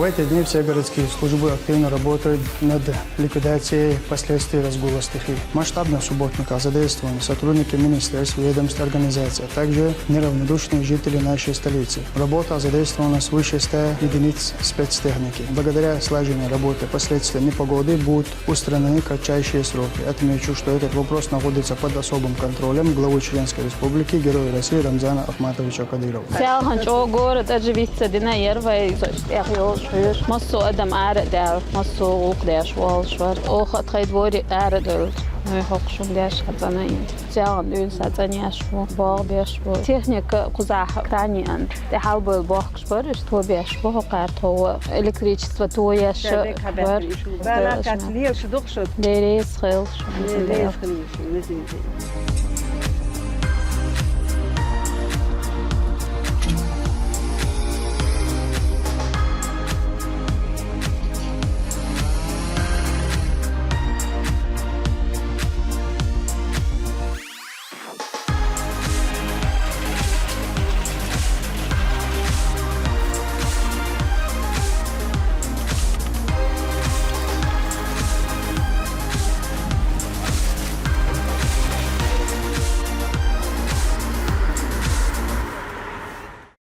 В эти дни все городские службы активно работают над ликвидацией последствий разгула стихий. Масштабно субботника задействованы сотрудники министерств, ведомств, организаций, а также неравнодушные жители нашей столицы. Работа задействована свыше 100 единиц спецтехники. Благодаря слаженной работе последствия непогоды будут устранены в кратчайшие сроки. Отмечу, что этот вопрос находится под особым контролем главы членской республики, героя России Рамзана Ахматовича Кадырова. Masso Adam Aradel, Masso Okdash Walshwar, Ocha Tredvori Aradel, Hoxum Dash Hatanay, Jan Ulsatanyashwo, Barbeshwo, Technika Kuzah Kranian, the Halbel Boxburg, Tobiashwo, Karto, Electricity Toyash, there is Hills.